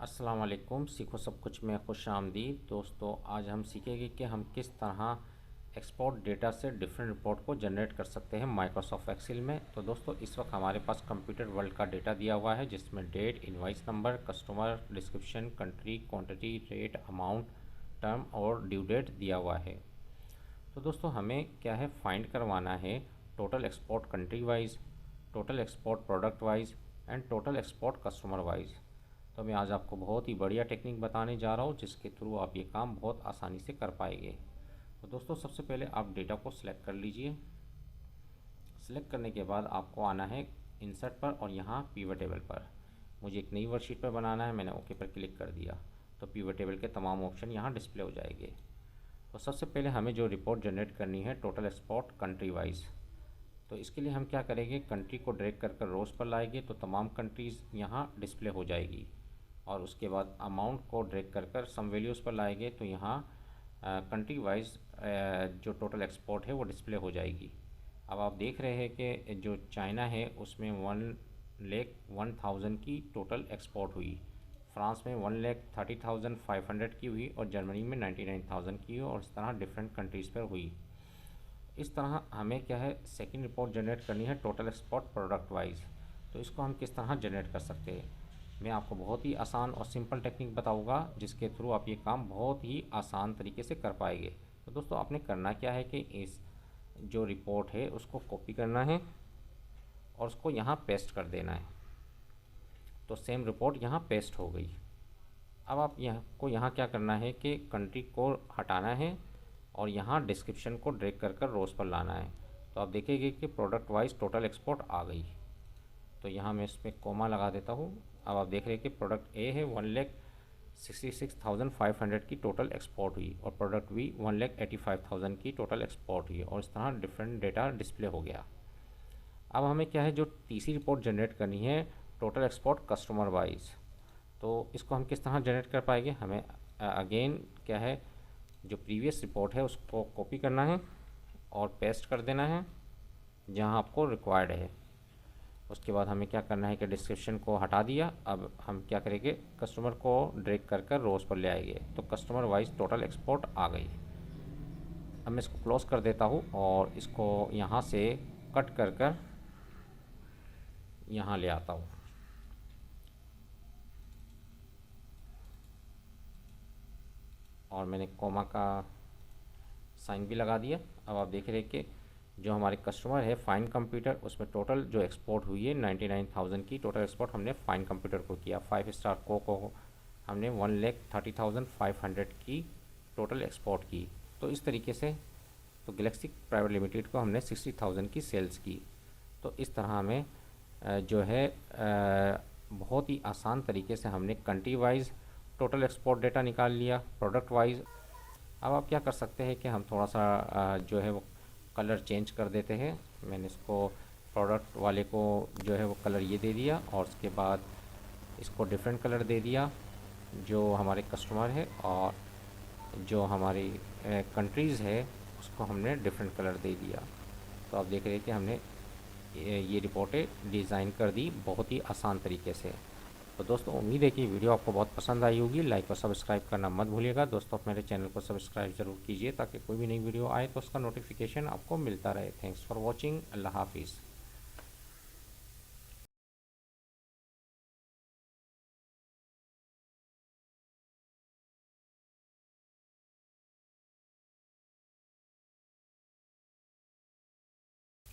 अस्सलाम वालेकुम। सीखो सब कुछ में खुश आमदीद। दोस्तों, आज हम सीखेंगे कि हम किस तरह एक्सपोर्ट डेटा से डिफरेंट रिपोर्ट को जनरेट कर सकते हैं माइक्रोसॉफ्ट एक्सेल में। तो दोस्तों, इस वक्त हमारे पास कंप्यूटर वर्ल्ड का डेटा दिया हुआ है जिसमें date, invoice number, customer description, country, quantity, rate, amount, term और ड्यू डेट दिया हुआ है। तो दोस्तों, हमें क्या है, फाइंड करवाना है total export country wise, total export product wise and total export customer wise. तो मैं आज आपको बहुत ही बढ़िया टेक्निक बताने जा रहा हूँ जिसके थ्रू आप ये काम बहुत आसानी से कर पाएंगे। तो दोस्तों, सबसे पहले आप डेटा को सिलेक्ट कर लीजिए। सिलेक्ट करने के बाद आपको आना है इंसर्ट पर और यहाँ पिवट टेबल पर। मुझे एक नई वर्कशीट पर बनाना है, मैंने ओके पर क्लिक कर दिया तो पिवट टेबल के तमाम ऑप्शन यहाँ डिस्प्ले हो जाएंगे। तो सबसे पहले हमें जो रिपोर्ट जनरेट करनी है टोटल एक्सपोर्ट कंट्री वाइज, तो इसके लिए हम क्या करेंगे, कंट्री को ड्रैग कर कर रोज़ पर लाएंगे तो तमाम कंट्रीज़ यहाँ डिस्प्ले हो जाएगी। और उसके बाद अमाउंट को ड्रैग कर कर सम वैल्यूज़ पर लाएंगे तो यहाँ कंट्री वाइज जो टोटल एक्सपोर्ट है वो डिस्प्ले हो जाएगी। अब आप देख रहे हैं कि जो चाइना है उसमें 1,01,000 की टोटल एक्सपोर्ट हुई, फ्रांस में 1,30,500 की हुई और जर्मनी में 99,000 की हुई और इस तरह डिफरेंट कंट्रीज़ पर हुई। इस तरह हमें क्या है, सेकंड रिपोर्ट जनरेट करनी है टोटल एक्सपोर्ट प्रोडक्ट वाइज। तो इसको हम किस तरह जनरेट कर सकते हैं, मैं आपको बहुत ही आसान और सिंपल टेक्निक बताऊंगा जिसके थ्रू आप ये काम बहुत ही आसान तरीके से कर पाएंगे। तो दोस्तों, आपने करना क्या है कि इस जो रिपोर्ट है उसको कॉपी करना है और उसको यहाँ पेस्ट कर देना है। तो सेम रिपोर्ट यहाँ पेस्ट हो गई। अब आप यहाँ क्या करना है कि कंट्री को हटाना है और यहाँ डिस्क्रिप्शन को ड्रैग कर कर रोज़ पर लाना है। तो आप देखेंगे कि प्रोडक्ट वाइज टोटल एक्सपोर्ट आ गई। तो यहाँ मैं इसमें कोमा लगा देता हूँ। अब आप देख रहे हैं कि प्रोडक्ट ए है 1,66,500 की टोटल एक्सपोर्ट हुई और प्रोडक्ट बी 1,85,000 की टोटल एक्सपोर्ट हुई और इस तरह डिफरेंट डेटा डिस्प्ले हो गया। अब हमें क्या है, जो तीसरी रिपोर्ट जनरेट करनी है टोटल एक्सपोर्ट कस्टमर वाइज। तो इसको हम किस तरह जनरेट कर पाएंगे, हमें अगेन क्या है, जो प्रीवियस रिपोर्ट है उसको कॉपी करना है और पेस्ट कर देना है जहां आपको रिक्वायर्ड है। उसके बाद हमें क्या करना है कि डिस्क्रिप्शन को हटा दिया। अब हम क्या करेंगे, कस्टमर को ड्रैग कर कर रोज़ पर ले आएंगे तो कस्टमर वाइज टोटल एक्सपोर्ट आ गई। अब मैं इसको क्लोज़ कर देता हूँ और इसको यहाँ से कट कर कर यहाँ ले आता हूँ। और मैंने कोमा का साइन भी लगा दिया। अब आप देख रहे हैं कि जो हमारे कस्टमर है फाइन कंप्यूटर, उसमें टोटल जो एक्सपोर्ट हुई है 99,000 की टोटल एक्सपोर्ट हमने फाइन कंप्यूटर को किया। 5 स्टार को हमने 1,30,500 की टोटल एक्सपोर्ट की। तो इस तरीके से तो गैलेक्सी प्राइवेट लिमिटेड को हमने 60,000 की सेल्स की। तो इस तरह हमें जो है बहुत ही आसान तरीके से हमने country wise total export data निकाल लिया, प्रोडक्ट वाइज। अब आप क्या कर सकते हैं कि हम थोड़ा सा जो है वो कलर चेंज कर देते हैं। मैंने इसको प्रोडक्ट वाले को जो है वो कलर ये दे दिया और उसके बाद इसको डिफरेंट कलर दे दिया जो हमारे कस्टमर है, और जो हमारी कंट्रीज़ है उसको हमने डिफरेंट कलर दे दिया। तो आप देख रहे हैं कि हमने ये रिपोर्टें डिज़ाइन कर दी बहुत ही आसान तरीके से। तो दोस्तों, उम्मीद है कि वीडियो आपको बहुत पसंद आई होगी। लाइक और सब्सक्राइब करना मत भूलिएगा। दोस्तों, आप मेरे चैनल को सब्सक्राइब ज़रूर कीजिए ताकि कोई भी नई वीडियो आए तो उसका नोटिफिकेशन आपको मिलता रहे। Thanks for watching. अल्लाह हाफिज़।